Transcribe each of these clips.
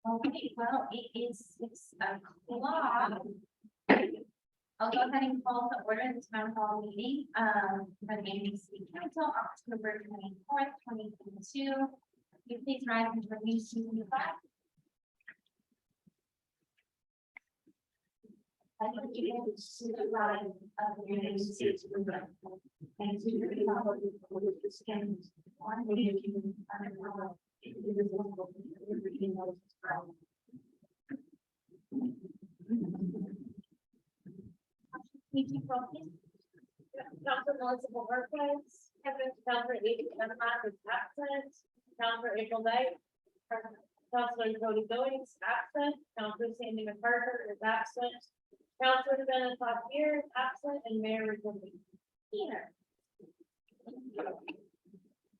Okay, well, it is 6 o'clock. I'll go ahead and call to order the town hall meeting, for the Amity City Council, October 24th, 2022. You please rise and join me to the flag. I allegiance to the flag of the United States of America and to the republic for which it stands, one nation under God, indivisible, with liberty and justice for all. Council municipal Bojorquez, Councilor Dunlap is absent, Councilor April Dyche, Councilor Cody is absent, Councilor McArthur is absent, Councilor Denis Saucier is absent, and Mayor Cody here.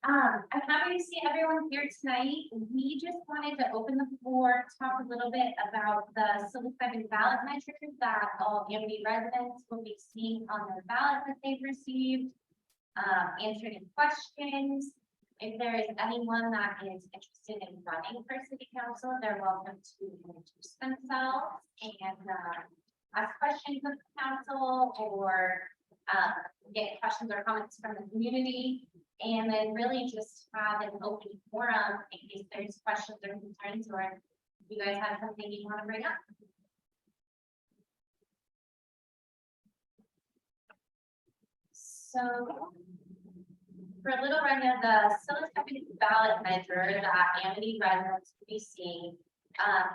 I'm happy to see everyone here tonight. We just wanted to open the floor, talk a little bit about the Psilocybin ballot measures that all Amity residents will be seeing on their ballot that they've received. Answer any questions. If there is anyone that is interested in running for city council, they're welcome to introduce themselves and ask questions of the council or get questions or comments from the community. And then really just have an open forum in case there's questions or concerns, or if you guys have something you want to bring up. So for a little run of the Psilocybin ballot measure that Amity residents will be seeing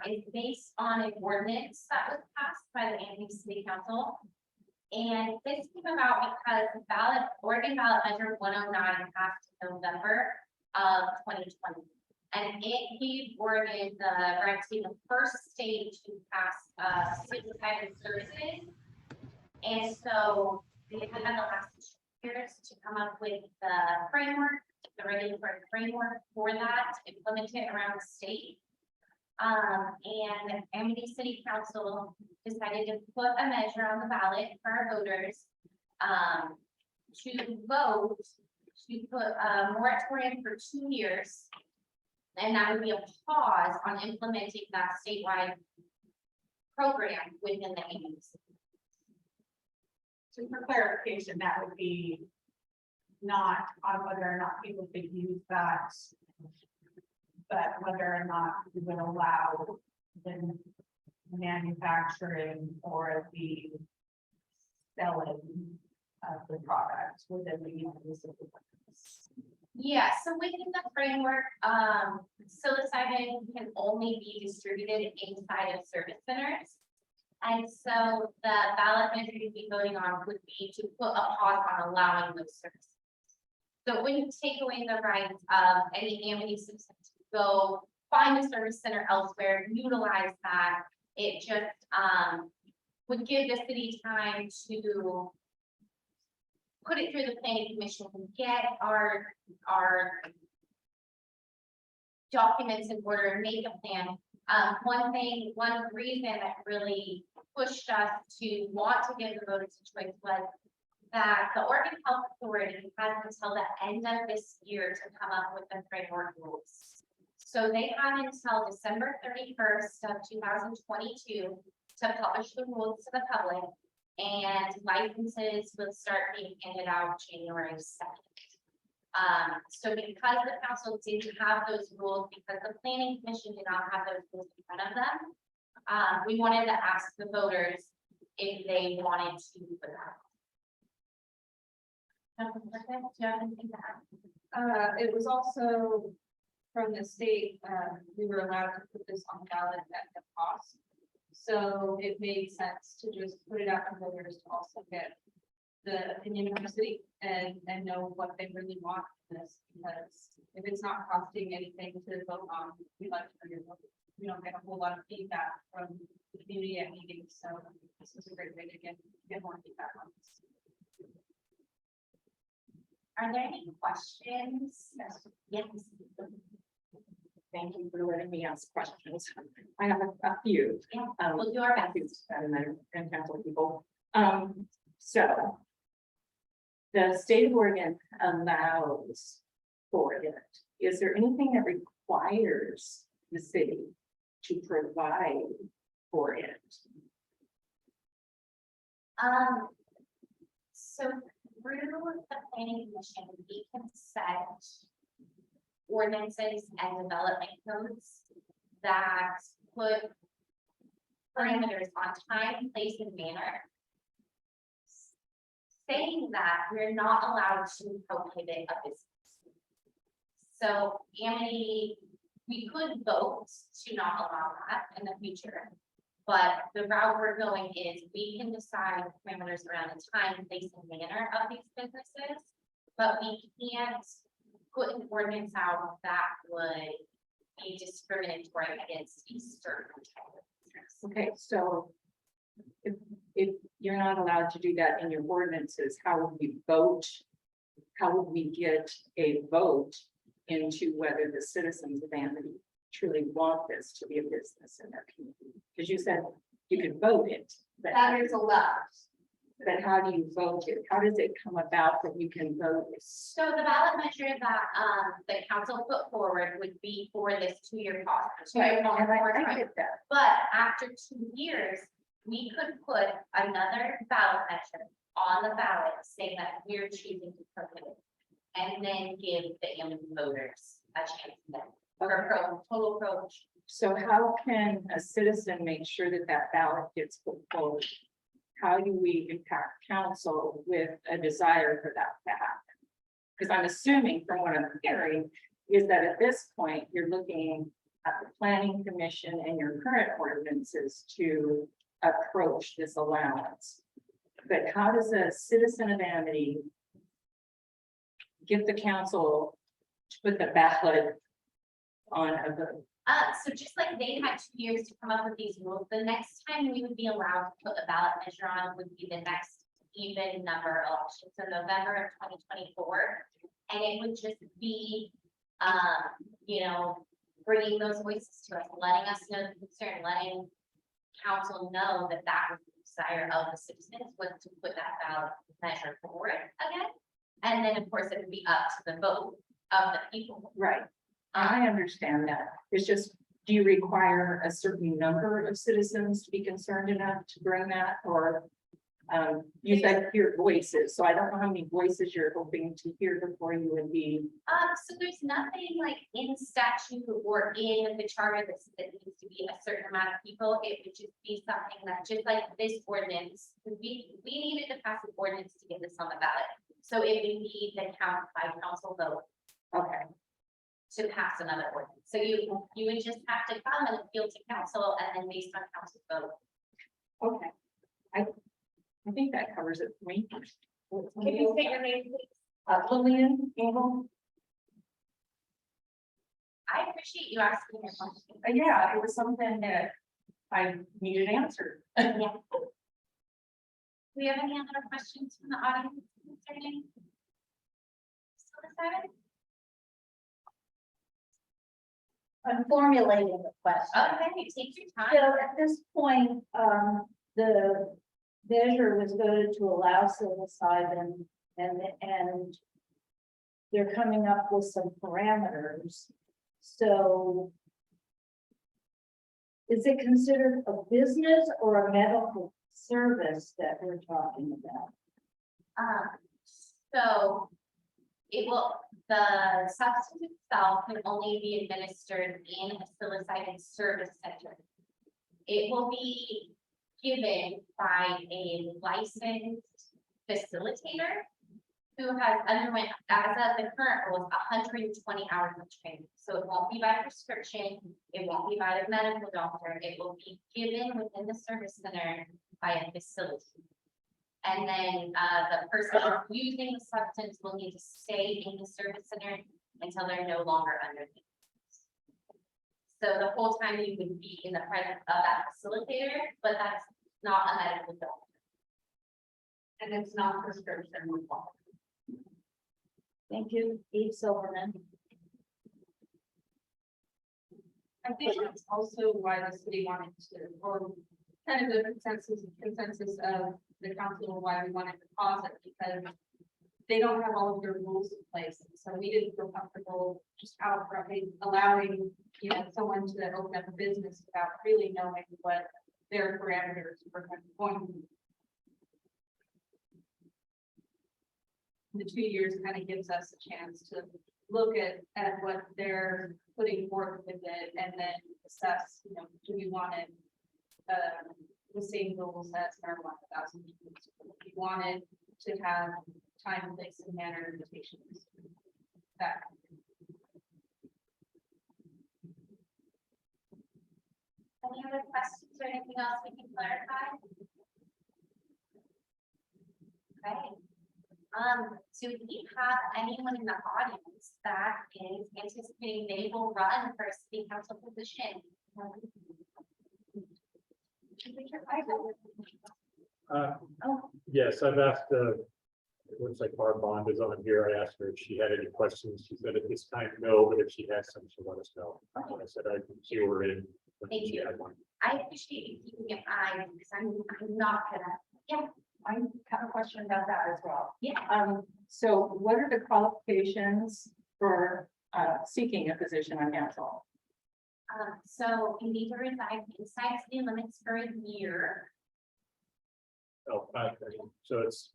is based on an ordinance that was passed by the Amity City Council. And this came about because the Oregon ballot measure 109 passed in November of 2020. And it gave Oregon the right to be the first state to pass psilocybin services. And so they had the last 2 years to come up with the framework, the regulatory framework for that, implement it around the state. And Amity City Council decided to put a measure on the ballot for our voters to vote to put a moratorium for 2 years. And that would be a pause on implementing that statewide program within the Amity City. So for clarification, that would be not on whether or not people could use that, but whether or not we would allow the manufacturing or the selling of the product within the United States. Yeah, so within the framework, psilocybin can only be distributed inside of service centers. And so the ballot measure you'd be voting on would be to put a pause on allowing those services. So it wouldn't take away the rights of any Amity citizen to go find a service center elsewhere, utilize that. It just would give the city time to put it through the planning commission and get our documents in order, make a plan. One reason that really pushed us to want to give the voters a choice was that the Oregon Health Authority has until the end of this year to come up with the framework rules. So they have until December 31st of 2022 to publish the rules to the public, and licenses will start being handed out January 2nd. So because the council didn't have those rules, because the planning commission did not have those rules in front of them, we wanted to ask the voters if they wanted to put that. Do you have anything to add? It was also from the state, we were allowed to put this on the ballot at the cost. So it made sense to just put it out to voters to also get the opinion of the city and know what they really want in this, because if it's not costing anything to vote on, we like to know your vote. we don't get a whole lot of feedback from the community at meetings, so this was a great way to get more feedback on this. Are there any questions? Yes. Thank you for letting me ask questions. I have a few. Yeah, Um, we'll do our thank you, best. and council people. So the state of Oregon allows for it. Is there anything that requires the city to provide for it? So through the planning commission, we can set ordinances and development codes that put parameters on time, place, and manner. Saying that we're not allowed to prohibit a business. So Amity, we could vote to not allow that in the future. But the route we're going is we can decide parameters around the time, place, and manner of these businesses. But we can't put an ordinance out that would be discriminatory against a certain type of business. Okay, so if you're not allowed to do that in your ordinances, how would we vote? How would we get a vote into whether the citizens of Amity truly want this to be a business in their community? Because you said you could vote it, but That is allowed. how do you vote it? How does it come about that you can vote this? So the ballot measure that the council put forward would be for this 2-year pause. And I get that. But after 2 years, we could put another ballot measure on the ballot saying that we're choosing to prohibit. And then give the Amity voters a chance then, or total approach. So how can a citizen make sure that that ballot gets put forward? How do we impact council with a desire for that to happen? Because I'm assuming from what I'm hearing is that at this point, you're looking at the planning commission and your current ordinances to approach this allowance. But how does a citizen of Amity get the council to put the ballot on a vote? So just like they had 2 years to come up with these rules, the next time we would be allowed to put a ballot measure on would be the next even number election, so November of 2024. And it would just be, you know, bringing those voices to us, letting us know the concern, letting council know that that was the desire of the citizens, was to put that ballot measure forward again. And then, of course, it would be up to the vote of the people. Right, I understand that. It's just, do you require a certain number of citizens to be concerned enough to bring that, or? You said hear voices, so I don't know how many voices you're hoping to hear before you would be. So there's nothing like in statute or in the charter that needs to be a certain amount of people. It would just be something that, just like this ordinance, we needed to pass an ordinance to get this on the ballot. So it would be the council vote Okay, to pass another ordinance. So you would just have to come and appeal to council, and then based on council vote. okay. I think that covers it for me. Can you state your name, please? Lillian Engel. I appreciate you asking your question. Yeah, it was something that I needed answered. Yeah. Do we have any other questions from the audience concerning? Psilocybin? I'm formulating the question. Okay, take your So time. at this point, the measure was voted to allow psilocybin and they're coming up with some parameters. So is it considered a business or a medical service that we're talking about? So it will, the substance itself can only be administered in a psilocybin service center. It will be given by a licensed facilitator who has underwent, as of the current rules, 120 hours of training. So it won't be by prescription, it won't be by a medical doctor, it will be given within the service center by a facility. And then the person using the substance will need to stay in the service center until they're no longer under. So the whole time you would be in the presence of that facilitator, but that's not a medical bill. And it's not prescription required. Thank you, Eve Silverman. I think that's also why the city wanted to, or kind of the consensus of the council, why we wanted to pause it, because they don't have all of their rules in place. So we didn't feel comfortable just outright allowing, you know, someone to open up a business without really knowing what their parameters were going to be. The 2 years kind of gives us a chance to look at what they're putting forth with it and then assess, you know, do we want it the same rules as marijuana 1,000 people? We wanted to have time, place, and manner invitations. That. Any other questions or anything else we can clarify? Okay. Do we have anyone in the audience that is anticipating they will run for a city council position? Yes, I've asked, it looks like Barb Bond is on here. I asked her if she had any questions. She said at this time, no, but if she has some, she'll let us know. I said I'd see her in. when Thank she you. had one. I appreciate you keeping an eye because I'm not gonna, I have a question about that as well. yeah. So what are the qualifications for seeking a position on council? So you need to reside inside city limits for a year. Oh, so it's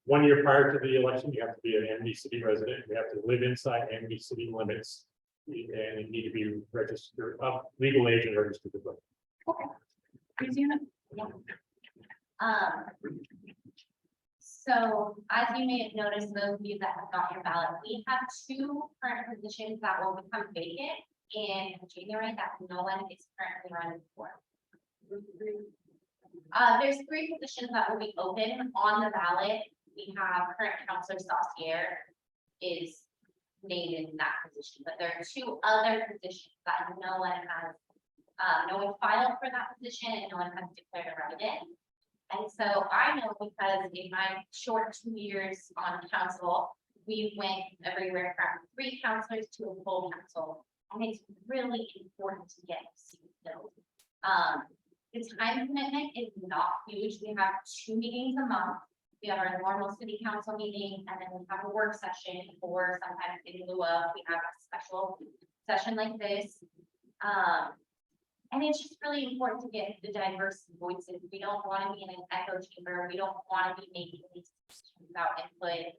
1 year prior to the election, you have to be an Amity City resident. You have to live inside Amity City limits. And you need to be registered, legal age and registered to vote. Easy enough. So as you may have noticed, those of you that have got your ballot, we have 2 current positions that will become vacant in January that no one is currently running for. There's 3 positions that will be open on the ballot. We have current councilor Saucier is named in that position, but there are 2 other positions that no one has, no one filed for that position and no one has declared a write-in. And so I know because in my short 2 years on council, we went everywhere from 3 councilors to a full council. And it's really important to get seats filled. The time commitment is not huge. We have 2 meetings a month. We have our normal city council meeting and then we have a work session, or sometimes in lieu of, we have a special session like this. And it's just really important to get the diverse voices. We don't want to be in an echo chamber. We don't want to be making these decisions without input.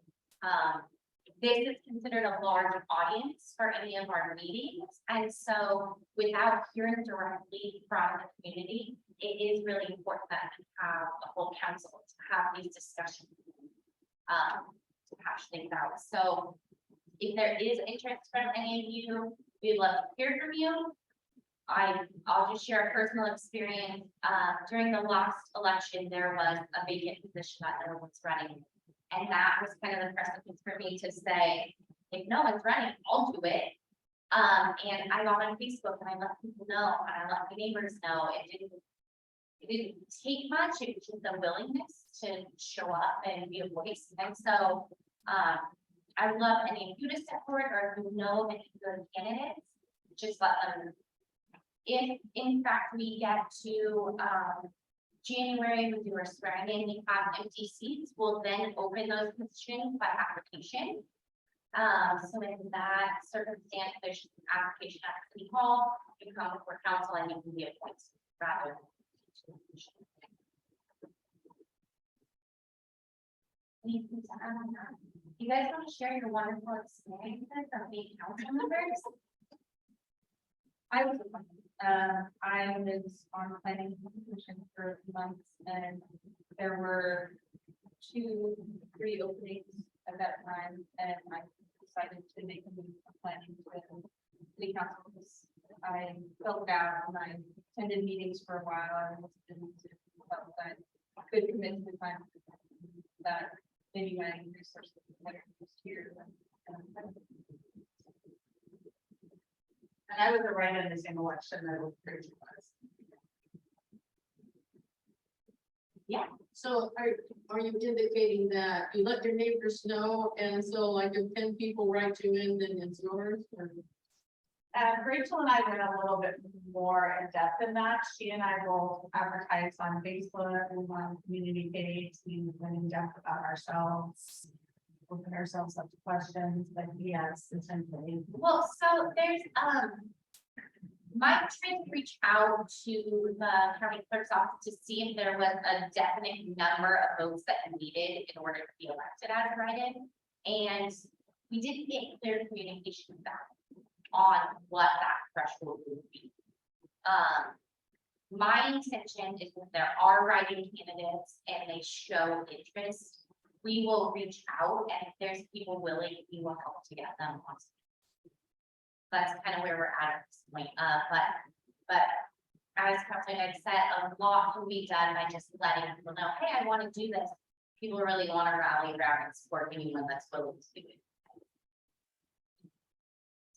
This is considered a large audience for any of our meetings. And so without hearing directly from the community, it is really important that we have a whole council to have these discussions, to hash things out. So if there is interest from any of you, we'd love to hear from you. I'll just share a personal experience. During the last election, there was a vacant position that no one's running. And that was kind of the precedent for me to say, if no one's running, I'll do it. And I got on Facebook and I let people know, and I let my neighbors know. It didn't take much. It was just a willingness to show up and be a voice. And so I would love any of you to step forward, or if you know of any good candidates, just let them. If in fact we get to January, we do our swearing in, we have empty seats, we'll then open those positions by application. So in that circumstance, there's just an application at City Hall, you come before council and you can be appointed rather. Anything to add on that? You guys want to share your wonderful experiences of being council members? I was on planning commission for months, and there were 2, 3 openings at that time, and I decided to make a move from planning to city council because I felt out and I attended meetings for a while and felt that I could commit to the time that maybe my resources were better used here. And I was a write in the same election that Rachel was. So are you indicating that you let your neighbors know, and so like if 10 people write you in, then it's yours? Or- Rachel and I went a little bit more in depth than that. She and I will advertise on Facebook and on community page, we went in depth about ourselves. Open ourselves up to questions, but yes, essentially. Well, so there's, Mike tried to reach out to the county clerk's office to see if there was a definite number of votes that needed in order to be elected as a write-in. And we didn't get clear communication back on what that threshold would be. My intention is that there are write-in candidates and they show interest, we will reach out, and if there's people willing, we will help to get them on. That's kind of where we're at this point, but as Councilman had said, a lot can be done by just letting people know, hey, I want to do this. People really want to rally around and support anyone that's willing to do it.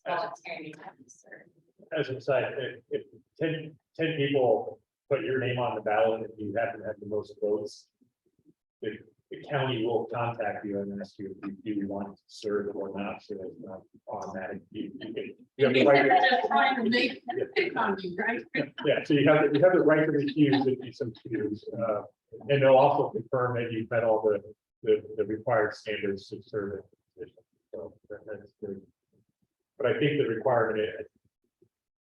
Volunteering, sir. As an aside, if 10 people put your name on the ballot, if you happen to have the most votes, the county will contact you and ask you if you want to serve or not, so it's not automatic. You have the right. Just trying to make it pick on you, right? Yeah, so you have the right to refuse if you so choose, and they'll also confirm that you've met all the required standards to serve in the position. So that's good. But I think the requirement,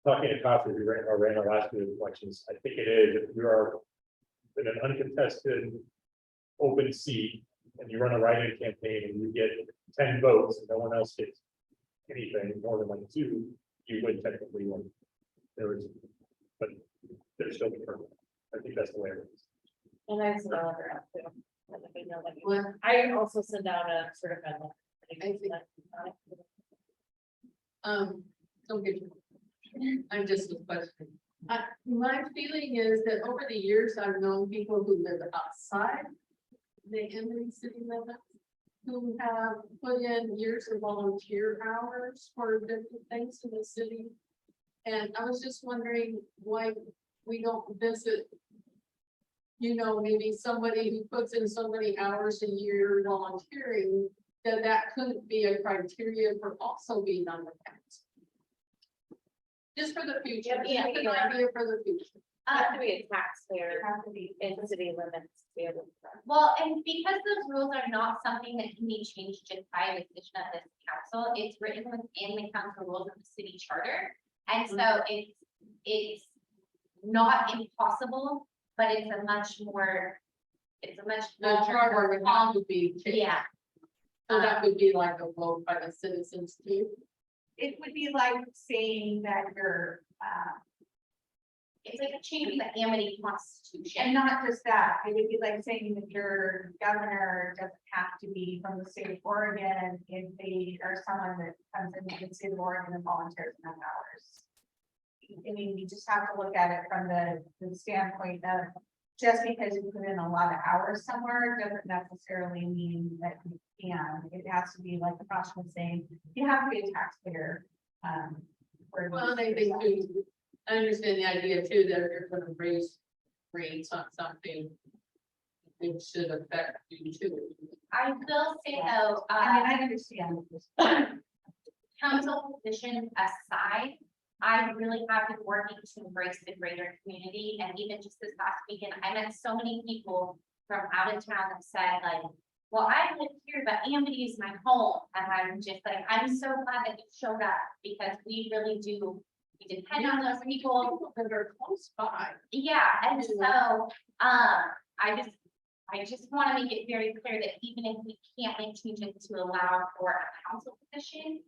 talking to cops, we ran our last few elections, I think it is, if you are in an uncontested open seat and you run a write-in campaign and you get 10 votes and no one else gets anything more than like 2, you would technically win. There is, but there's still confirmed. I think that's the way it is. And I send out her out too. Let me know that you- Well, I also send out a certified letter. Don't get me. I'm just a question. My feeling is that over the years, I've known people who live outside the Amity city limits, who have put in years of volunteer hours for different things in the city. And I was just wondering why we don't visit, you know, maybe somebody who puts in so many hours a year volunteering, that couldn't be a criteria for also being on the council. Just for the future, Yeah, just an yeah. idea for the future. You have to be a taxpayer You have to be. in city limits to be able to. Well, and because those rules are not something that can be changed just by a decision of this council, it's written within the council rules of the city charter. And so it's not impossible, but it's a much more, it's a much. The charter would have to be changed. Yeah, So that would be like a vote by the citizens too. It would be like saying that you're, it's like a change in the Amity Constitution. and not just that, it would be like saying that your governor doesn't have to be from the state of Oregon if they are someone that comes into the state of Oregon and volunteers enough hours. I mean, you just have to look at it from the standpoint of just because you put in a lot of hours somewhere doesn't necessarily mean that you can. It has to be like the Josh was saying, you have to be a taxpayer. Well, I think too, I understand the idea too, that if you're gonna raise rates on something, it should affect you too. I will say though, I mean, I understand. council position aside, I really have been working to embrace the greater community, and even just this last weekend, I met so many people from out of town that said like, well, I live here, but Amity is my home, and I'm just like, I'm so glad that you showed up, because we really do, we depend on those people. That are close by. Yeah, and so, I just want to make it very clear that even if we can't make changes to allow for a council position,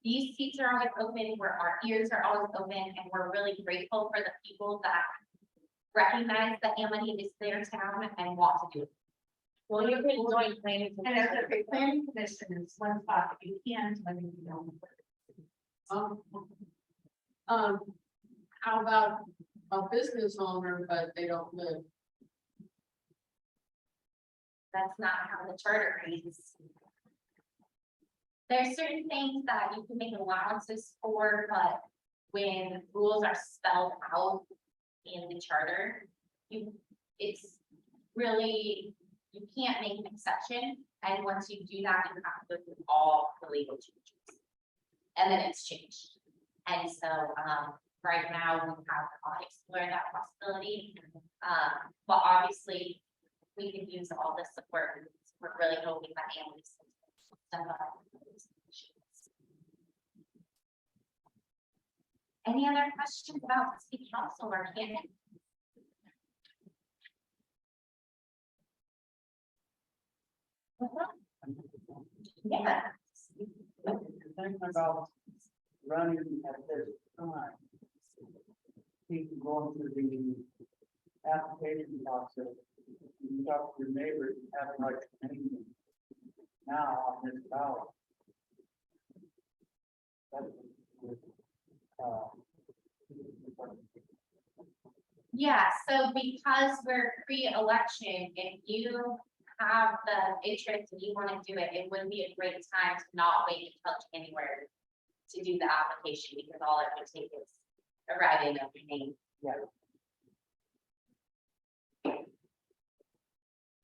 these seats are always open, where our ears are always open, and we're really grateful for the people that recognize that Amity is their town and want to do it. Well, you can join planning. And as a planning commission is one spot that you can, when you don't. How about a business owner, but they don't live? That's not how the charter reads. There's certain things that you can make allowances for, but when rules are spelled out in the charter, it's really, you can't make an exception, and once you do that, you have to go through all the legal changes. And then it's changed. And so, right now, we have explored that possibility. But obviously, we could use all the support. We're really hoping that families step up. Any other questions about the city council or candidates? Yeah. Thinking about running at this time. People going through the application process, you talk to your neighbors, and have like anything now on this ballot. Yeah, so because we're pre-election, if you have the interest and you want to do it, it would be a great time to not wait until January to do the application, because all it would take is a writing of your name. Yeah.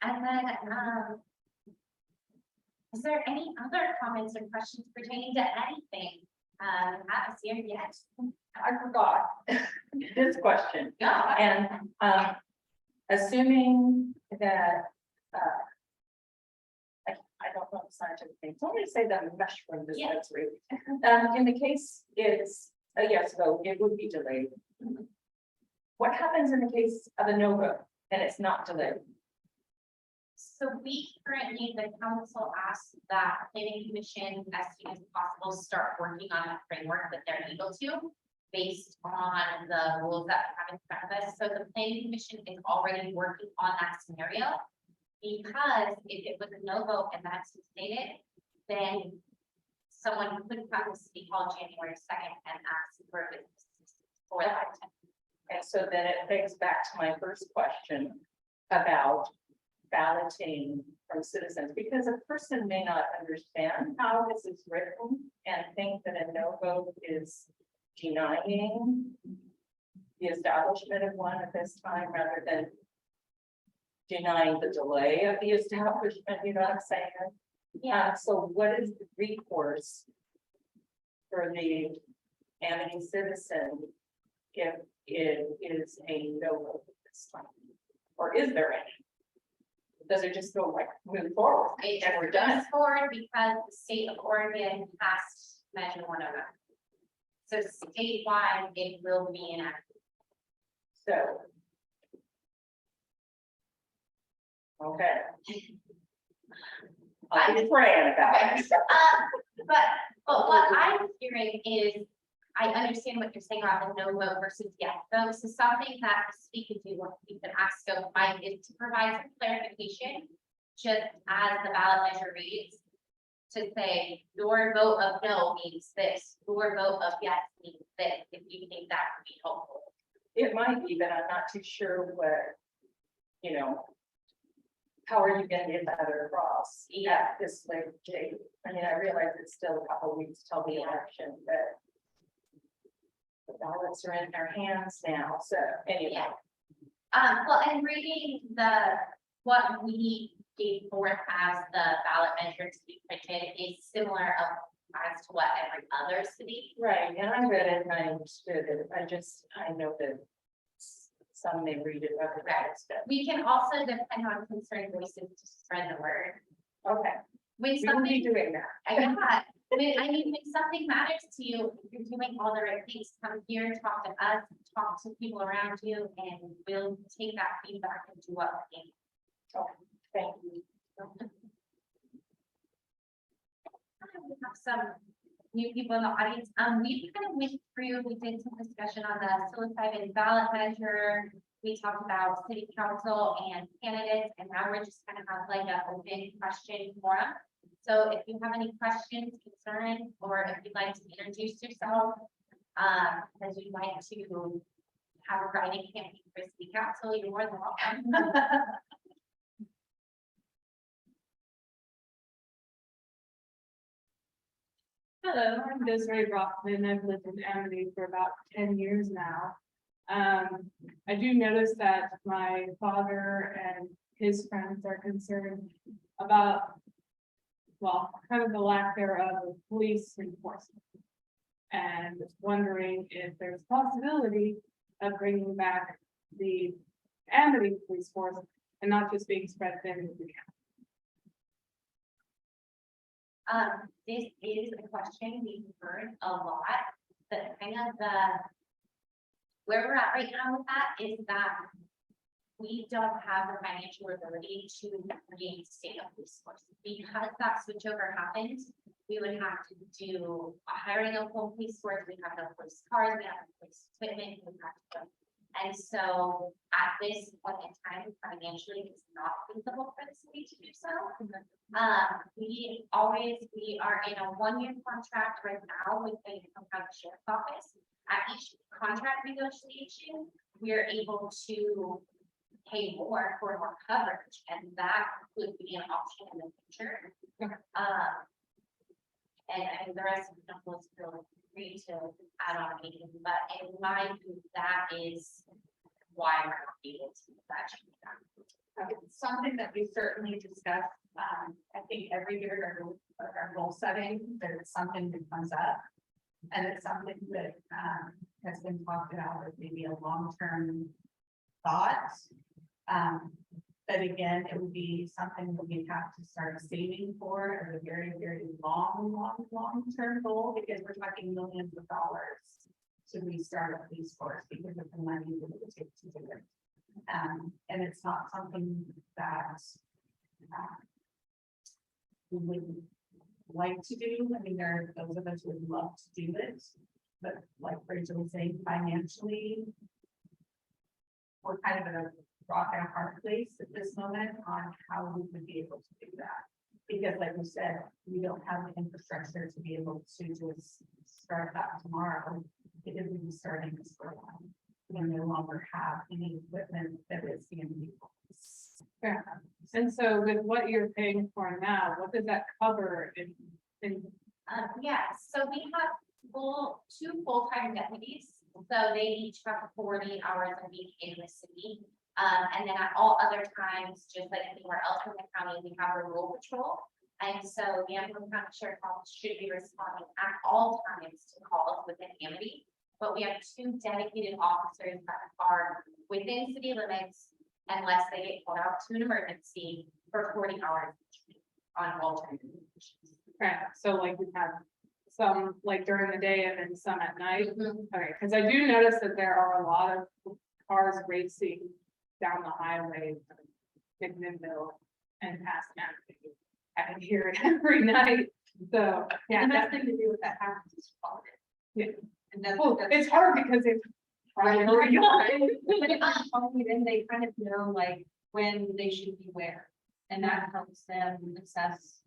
And then, is there any other comments or questions pertaining to anything? Acie, yes. I forgot this question. Yeah. And assuming that, I don't know the scientific name, so I'm gonna say that mushroom dispensary. In the case it's a yes vote, it would be delayed. What happens in the case of a no vote and it's not delayed? So we currently, the council asked that planning commission as soon as possible start working on a framework that they're able to, based on the rules that we have in front of us. So the planning commission is already working on that scenario. Because if it was a no vote and that's stated, then someone could come to City Hall January 2nd and ask for a business for that. And so then it begs back to my first question about balloting from citizens, because a person may not understand how this is written and think that a no vote is denying the establishment of one at this time rather than denying the delay of the establishment, you know what I'm saying? Yeah. So what is the recourse for the Amity citizen if it is a no vote this time? Or is there any? Does it just go like move forward and we're done? Goes forward because the state of Oregon passed Measure 109. So statewide, it will be enacted. So. Okay. I'll be praying about it. But what I'm hearing is, I understand what you're saying about the no vote versus yes vote. So something that the city could do, what we could ask of Mike, is to provide some clarification, just as the ballot measure reads, to say your vote of no means this, your vote of yes means this, if you think that would be helpful. It might be, but I'm not too sure what, you know, how are you gonna get that across at this late date? I mean, I realize it's still a couple weeks till the election, but the ballots are in their hands now, so anyway. Well, and reading what we gave forth as the ballot measure to be printed is similar as to what every other city. Right, and I read it and I understood it, I know that some may read it other ways, but We can also depend on concerned voices to spread the word. okay, When we will be something, doing that. when something matters to you, you're doing all the right things, come here, talk to us, talk to people around you, and we'll take that feedback and do what we can. Thank you. We have some new people in the audience. We kind of went through, we did some discussion on the psilocybin ballot measure. We talked about city council and candidates, and now we're just kind of have like an open question forum. So if you have any questions, concerns, or if you'd like to introduce yourself, as you'd like to have a writing campaign for city council, you're more than welcome. Hello, I'm Desiree Brockman. I've lived in Amity for about 10 years now. I do notice that my father and his friends are concerned about, well, kind of the lack thereof of police enforcement. And wondering if there's possibility of bringing back the Amity police force and not just being spread thin into the county. This is a question we've heard a lot, but kind of where we're at right now with that is that we don't have the financial ability to reinstate a police force. Because that switchover happened, we would have to do a hiring of full police force, we have no police cars, we have no police equipment, we have to. And so at this point in time, financially, it's not feasible for the city to do so. We are in a 1-year contract right now with the county sheriff's office. At each contract negotiation, we are able to pay more for more coverage, and that would be an option in the future. And the rest of the council is still free to add on anything, but in my view, that is why we're not able to do that. It's something that we certainly discuss, I think every year our goal setting, there's something that comes up. And it's something that, has been talked about as maybe a long-term thought. But again, it would be something that we have to start saving for as a very, very long-term goal, because we're talking millions of dollars to restart a police force because of the money that it would take to do it. And it's not something that we would like to do. I mean, there are those of us who would love to do it, but like Rachel was saying, financially, we're kind of in a rock and a hard place at this moment on how we would be able to do that. Because like we said, we don't have the infrastructure to be able to just start that tomorrow. Because we'll be starting this program. We no longer have any equipment that is being used. Fair enough. And so with what you're paying for now, what does that cover in Yeah, so we have two full-time deputies, so they each have 40 hours a week in the city. And then at all other times, just like anywhere else in the county, we have a rural patrol. And so the Amity County Sheriff's Office should be responding at all times to calls within Amity. But we have 2 dedicated officers that are within city limits unless they get called out to an emergency for 40 hours on alternate conditions. Okay, so like we have some like during the day and then some at night. Okay, because I do notice that there are a lot of cars racing down the highway, McMinnville and past Amity. I can hear it every night. So yeah, Nothing to do with that happens. Yeah. And that's, well, it's hard because it's Right. right. then they kind of know like when they should be where. And that helps them assess,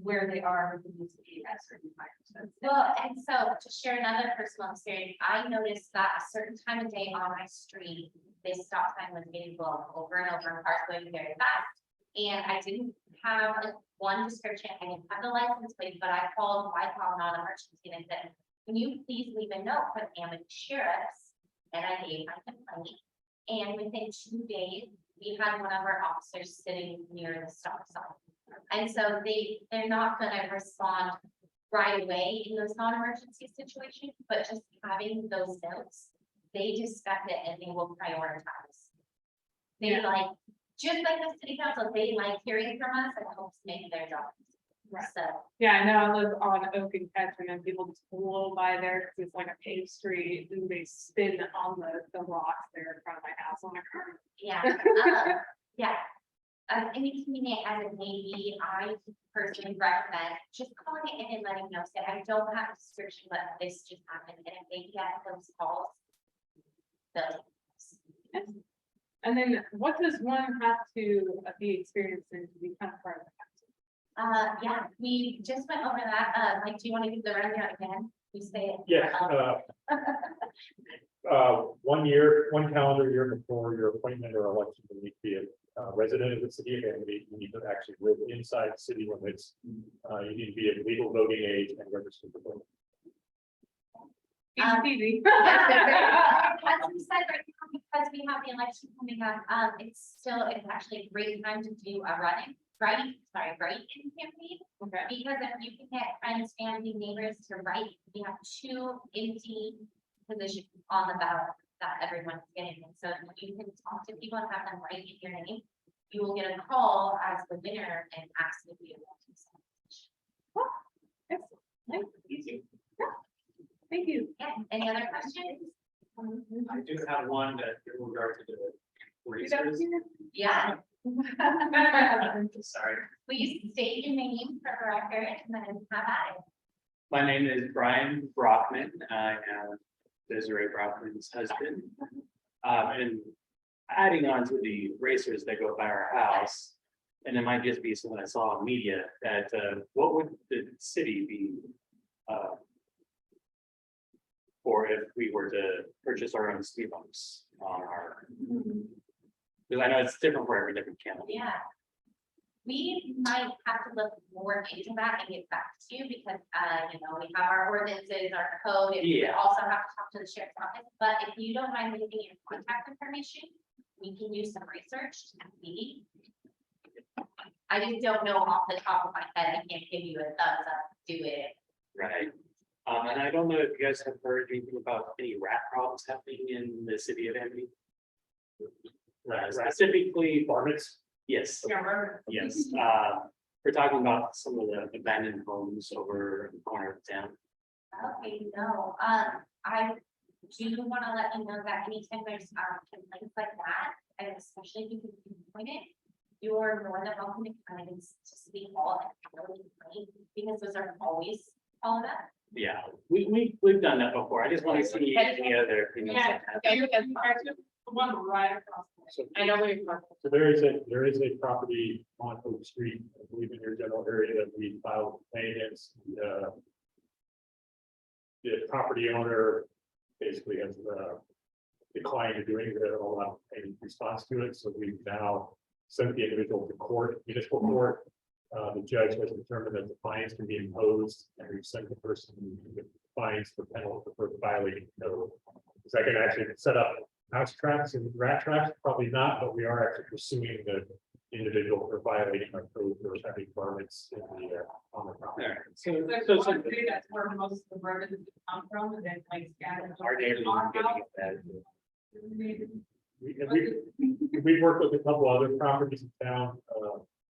where they are within the city at certain times. Well, and so to share another personal experience, I noticed that a certain time of day on my street, this stop sign was getting blown over and over, cars going very fast. And I didn't have one description, I didn't have the license plate, but I called Whitehall non-emergency and I said, can you please leave a note for the Amity sheriffs? And I gave my complaint. And within 2 days, we had one of our officers sitting near the stop sign. And so they're not gonna respond right away in those non-emergency situations, but just having those notes, they discuss it and they will prioritize. They like, just like the city council, they like hearing from us and helps make their jobs. Right. So, Yeah, I know I live on Oak and Catherine and people just blow by there because it's like a paved street and they spin on the rocks there in front of my house on my car. yeah, yeah. Any community as it may be, I personally recommend just calling it in and letting know, say, I don't have a description, but this just happened, and if they get those calls. they'll- And then what does one have to be experiencing to become part of the council? Yeah, we just went over that, like, do you want to give the rundown again? We say it. Yes, 1 calendar year before your appointment or election, you need to be resident of the city of Amity, you need to actually live inside city limits. You need to be of legal voting age and registered to vote. Easy. As we said, right now, because we have the election coming up, it's actually a great time to do a write-in campaign. Okay. Because if you can get friends, family, neighbors to write, we have 2 empty positions on the ballot that everyone's getting. And so if you can talk to people and have them write in your name, you will get a call as the winner and ask if you want to. Excellent. Easy. Thank you. Yeah, any other questions? I do have one that in regard to the racers. Yeah, Sorry, please state your name for the record and then have at it. my name is Brian Brockman. I am Desiree Brockman's husband. And adding on to the racers that go by our house, and it might just be something I saw on media, that what would the city be for if we were to purchase our own speed bumps on our, because I know it's different for every different county. Yeah. We might have to look more into that and get back to you because, we have our ordinances, our code, and we Yeah. also have to talk to the sheriff's office. But if you don't mind leaving your contact information, we can do some research to see. I just don't know off the top of my head. I can't give you a thumbs up, do it. Right. And I don't know if you guys have heard anything about any rat problems happening in the city of Amity. Specifically, Varmints. yes, Yeah. yes. We're talking about some of the abandoned homes over the corner of town. Okay, no, I do want to let you know that anytime there's complaints like that, and especially if you can pinpoint it, you're more than welcome to come in to speak all and really complain, because those are always all of that. Yeah, we've done that before. I just want to see any other opinions. Yeah. One right across. So I know where you're from. so there is a property on Oak Street, I believe in your general area that we filed maintenance. The property owner basically has declined to doing a response to it, so we've now sent the individual to court, municipal court. The judge has determined that the fines can be imposed, and we've sent the person with fines for penalty for violating the code. Is that gonna actually set up mouse traps and rat traps? Probably not, but we are actually pursuing the individual for violating our code for having varmints in the on the property. Alright, That's where most of the rodents come from, and then like scattered. our neighbors are getting that. We've worked with a couple other properties in town,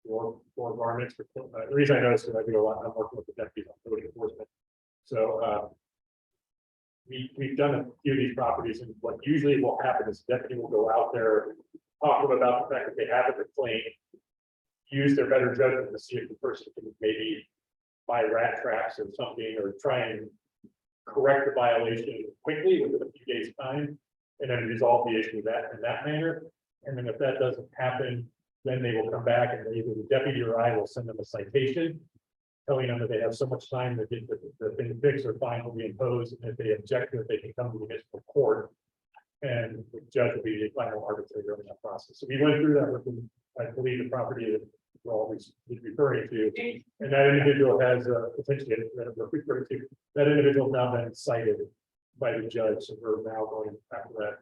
for varmints. The reason I noticed is I do a lot, I'm working with the deputies on code enforcement. So, we've done a few of these properties, and what usually will happen is the deputy will go out there, talk to them about the fact that they have a complaint, use their better judgment to see if the person can maybe buy rat traps or something, or try and correct the violation quickly within a few days' time, and then resolve the issue in that manner. And then if that doesn't happen, then they will come back and either the deputy or I will send them a citation, telling them that they have so much time to get the thing fixed or fine will be imposed, and if they object to it, they can come to the municipal court. And the judge will be the final arbitrator in that process. So we went through that with, I believe, the property that we're always referring to. And that individual has potentially, that we're referring to, that individual now been cited by the judge, so we're now going after that.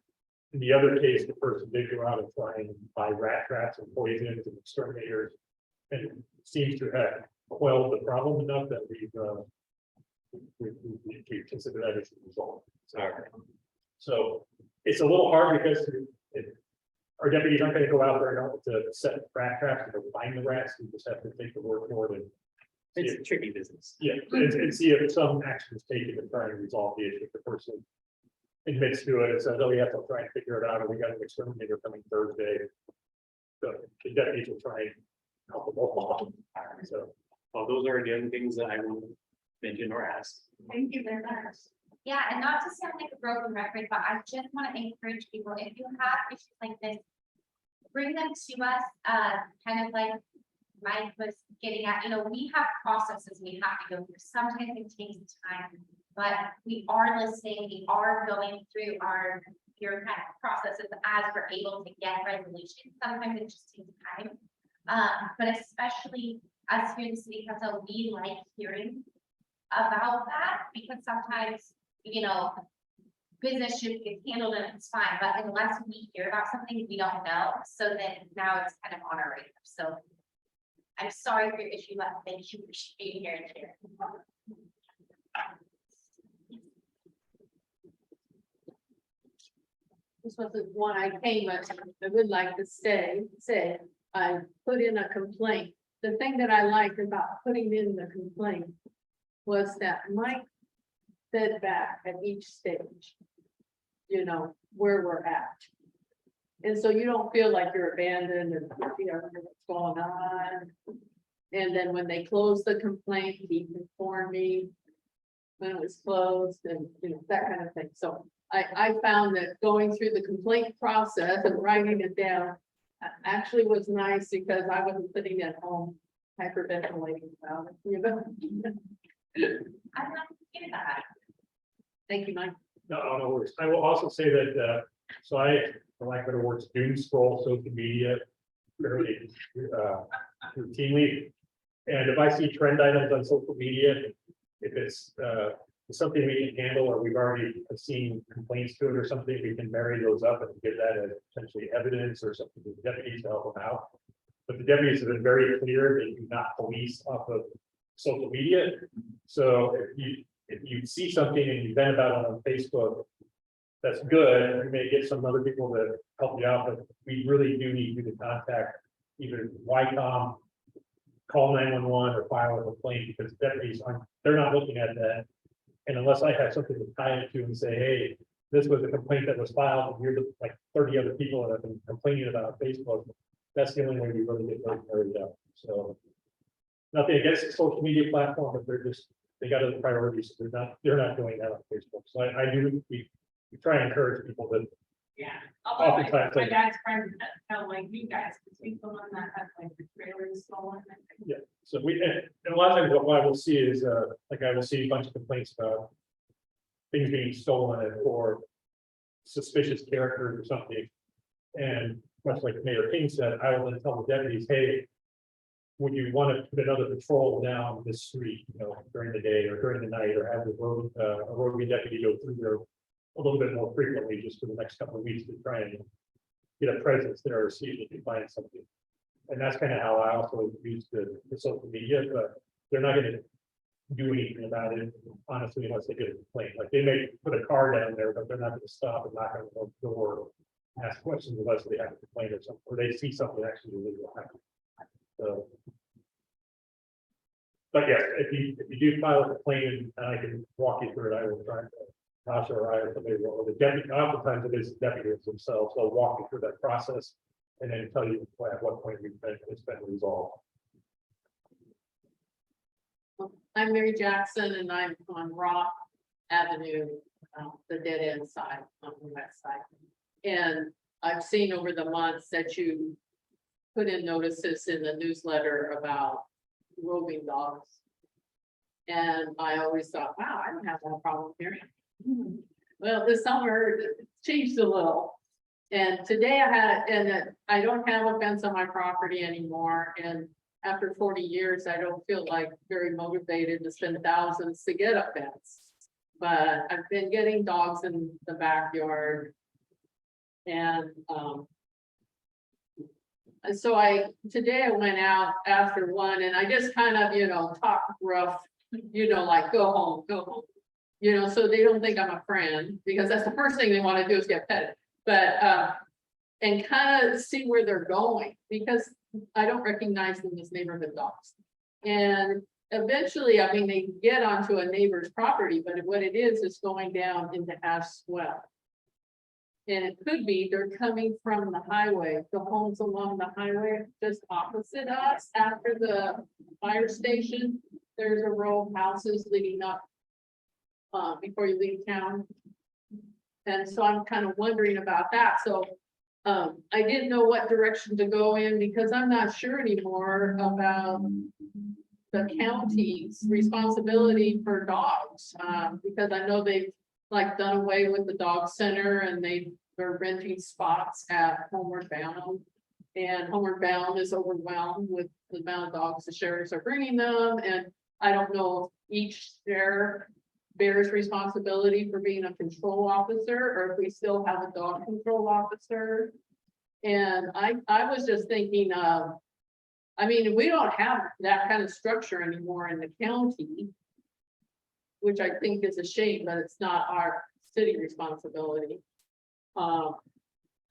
In the other case, the person did go out and try and buy rat traps and poisons and exterminators, and seems to have quelled the problem enough that we consider that as a result. So it's a little hard because our deputies aren't going to go out there to set rat traps and find the rats. We just have to take the word for it. And It's a tricky business. yeah, and see if some action is taken to try and resolve the issue. If the person admits to it and says, "Oh, we have to try and figure it out," or "We got an exterminator coming Thursday," the deputies will try and help them along. So, Well, those are the only things that I will mention or ask. Thank you very much. Yeah, and not to sound like a broken record, but I just want to encourage people, if you have issues like this, bring them to us, kind of like Mike was getting at, we have processes we have to go through. Sometimes it takes time, but we are listening, we are going through our bureaucratic processes as we're able to get resolutions. Sometimes it just takes time. But especially as here in the city council, we like hearing about that because sometimes, you know, business should get handled and it's fine, but unless we hear about something we don't know, so then now it's kind of on our radar. So I'm sorry for your issue, but thank you for being here and sharing. This was the one I came with. I would like to say, I put in a complaint. The thing that I liked about putting in the complaint was that Mike said back at each stage, you know, where we're at. And so you don't feel like you're abandoned and you know what's going on. And then when they closed the complaint, he informed me when it was closed and, you know, that kind of thing. So I found that going through the complaint process and writing it down actually was nice because I wasn't sitting at home hyperventilating about it, you know. I'm not getting that. Thank you, Mike. No, no worries. I will also say that, so I, for lack of better words, doom scroll social media fairly routinely. And if I see trend items on social media, if it's something we can handle or we've already seen complaints to it or something, we can marry those up and get that as essentially evidence or something to the deputies to help them out. But the deputies have been very clear they do not police off of social media. So if you see something and you vent about it on Facebook, that's good. You may get some other people to help you out, but we really do need you to contact either YCOM, call 911 or file a complaint because deputies aren't, they're not looking at that. And unless I have something to tie it to and say, hey, this was a complaint that was filed, and you're the, like 30 other people that have been complaining about Facebook, that's the only way we really get those carried out. So nothing against the social media platform, but they're just, they got other priorities. They're not doing that on Facebook. So I do, we try and encourage people that. Yeah. Although Oftentimes, my like- dad's friend, kind of like you guys, because he's the one that has like the trailers stolen. Yeah, so we, and a lot of times what I will see is, like I will see a bunch of complaints about things being stolen or suspicious characters or something. And much like Mayor King said, I will then tell the deputies, hey, would you want to put another patrol down this street, you know, during the day or during the night, or have the road, a road deputy go through there a little bit more frequently, just for the next couple of weeks to try and get a presence there or see if they can find something. And that's kind of how I also use the social media, but they're not gonna do anything about it, honestly, unless they get a complaint. Like they may put a car down there, but they're not gonna stop and knock on the door, ask questions unless they have a complaint or something, or they see something actually illegal happen. So. But yes, if you do file a complaint and I can walk you through it, I will try to. Tasha or I or somebody, or the deputy, oftentimes it is deputies themselves, they'll walk you through that process and then tell you at what point it's been resolved. I'm Mary Jackson and I'm on Rock Avenue, the dead end side on the west side. And I've seen over the months that you put in notices in the newsletter about roving dogs. And I always thought, wow, I don't have that problem here. Well, this summer it's changed a little. And today I had, and I don't have a fence on my property anymore. And after 40 years, I don't feel like very motivated to spend thousands to get a fence. But I've been getting dogs in the backyard. And so today I went out after one and I just kind of, you know, talked rough, you know, like go home, go home. You know, so they don't think I'm a friend, because that's the first thing they want to do is get petted. But and kind of see where they're going, because I don't recognize them as neighborhood dogs. And eventually, I mean, they get onto a neighbor's property, but what it is going down into ash swell. And it could be they're coming from the highway, the homes along the highway, just opposite us after the fire station. There's a row of houses leading up before you leave town. And so I'm kind of wondering about that. So I didn't know what direction to go in because I'm not sure anymore about the county's responsibility for dogs. Because I know they've like done away with the dog center and they they're renting spots at Homeward Bound. And Homeward Bound is overwhelmed with the amount of dogs the sheriffs are bringing them, and I don't know if each sheriff bears responsibility for being a control officer, or if we still have a dog control officer. And I was just thinking of, I mean, we don't have that kind of structure anymore in the county, which I think is a shame, but it's not our city responsibility.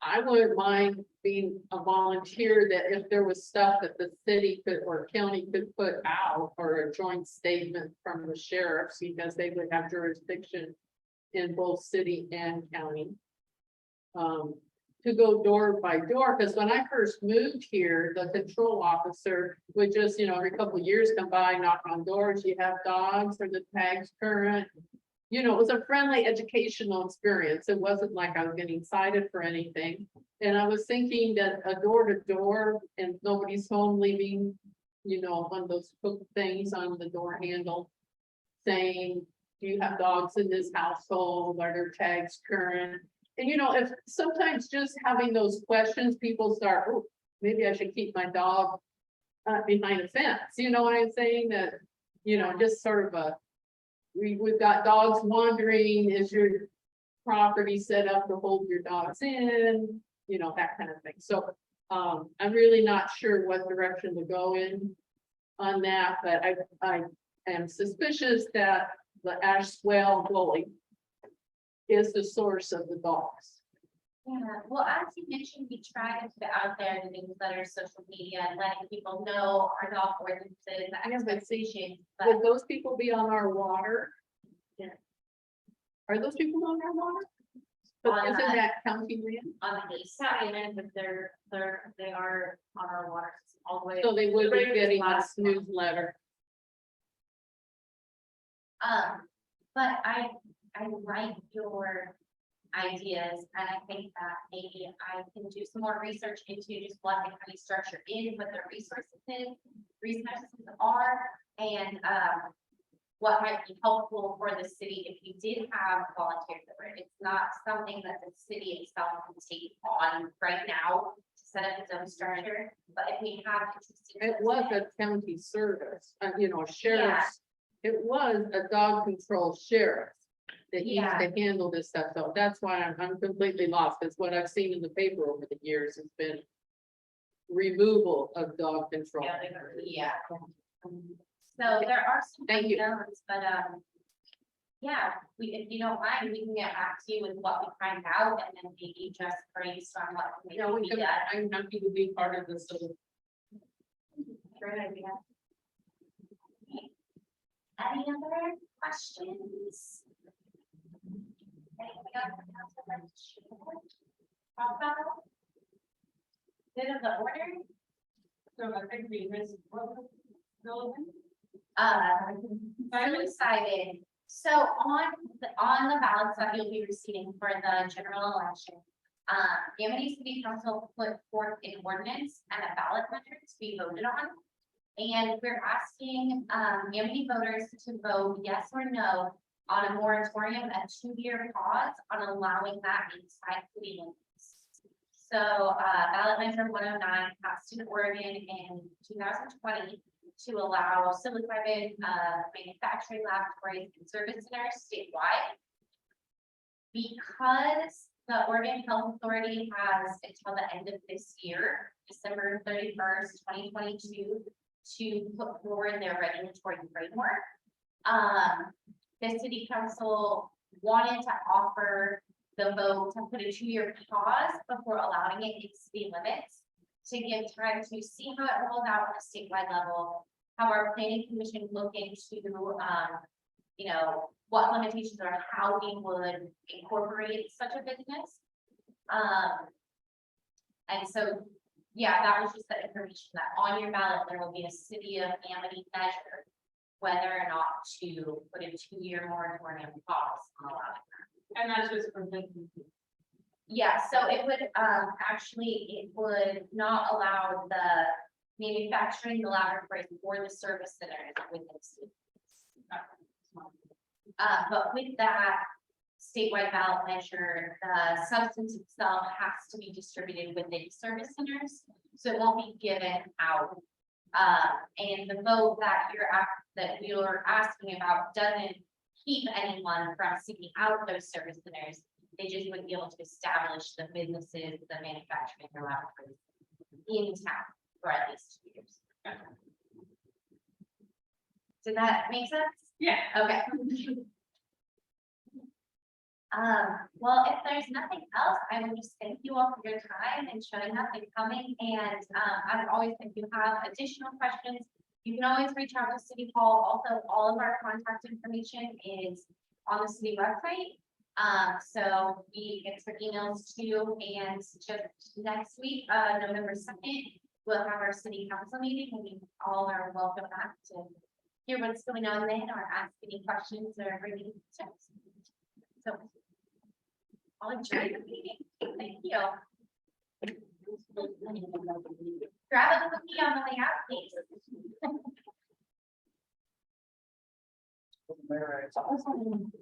I wouldn't mind being a volunteer that if there was stuff that the city could or county could put out, or a joint statement from the sheriffs, because they would have jurisdiction in both city and county. To go door by door, because when I first moved here, the control officer would just, every couple of years come by, knock on doors, you have dogs, or the tags current. It was a friendly educational experience. It wasn't like I was getting cited for anything. And I was thinking that a door to door and nobody's home leaving, one of those hook things on the door handle saying, do you have dogs in this household? Are their tags current? And if sometimes just having those questions, people start, oh, maybe I should keep my dog behind a fence. You know what I'm saying? That, just sort of we've got dogs wandering. Is your property set up to hold your dogs in? That kind of thing. So I'm really not sure what direction to go in on that, but I am suspicious that the ash swale gully is the source of the dogs. Yeah, well, as you mentioned, we try to put out there the newsletter, social media, and letting people know our dog ordinances, the expectations, but Would those people be on our water? Yeah. Are those people on our water? But On isn't the- that county land? on the east side, and but they are on our water system all the way. So they would be Right, getting last this newsletter. But I like your ideas, and I think that maybe I can do some more research into just what the county structure is, what the resources are, and, what might be helpful for the city if you did have volunteers. It's not something that the city itself can take on right now to set up its own structure, but if we have. It was a county service, sheriff's. It was a dog control sheriff that used to handle this stuff. So that's why I'm completely lost. It's what I've seen in the paper over the years has been removal of dog control. Yeah. So there are some Thank you. notes, but, yeah, if you don't mind, we can get back to you with what we find out, and then maybe just brainstorm what maybe be done. I'm happy to be part of this. Great idea. Any other questions? Anything else the council would like to share? Talk about? Bit of the order? So I think we missed. I'm excited. So on the ballots that you'll be receiving for the general election, Amity City Council put forth an ordinance and a ballot measure to be voted on. And we're asking Amity voters to vote yes or no on a moratorium, a 2-year pause on allowing that inside city limits. So ballot measure 109 passed in Oregon in 2020 to allow psilocybin manufacturing laboratories and service centers statewide. Because the Oregon Health Authority has until the end of this year, December 31st, 2022, to put forward their regulatory framework. The city council wanted to offer the vote to put a 2-year pause before allowing it in city limits, to give time to see how it rolls out on a statewide level, how our planning commission look into, what limitations are, how we would incorporate such a business. And so, yeah, that was just the information that on your ballot, there will be a City of Amity measure, whether or not to put a 2-year moratorium pause on allowing that. And that's just for business. Yeah, so it would, it would not allow the manufacturing, the laboratories, or the service centers within cities. But with that, statewide ballot measure, the substance itself has to be distributed within service centers, so it won't be given out. And the vote that you're asking about doesn't keep anyone from seeking out those service centers. They just would be able to establish the businesses, the manufacturing laboratories in town for at least 2 years. Did that make sense? Yeah. Okay. Well, if there's nothing else, I would just thank you all for your time and showing up and coming. And, I would always, if you have additional questions, you can always reach out to City Hall. Also, all of our contact information is on the city website. So we answer emails too, and just next week, November 2nd, we'll have our city council meeting, and we all are welcome back to hear what's going on then, or ask any questions or bring any tips. So I'll enjoy the meeting. Thank you. Grab a cookie on the way out, please. Mayor, It's awesome.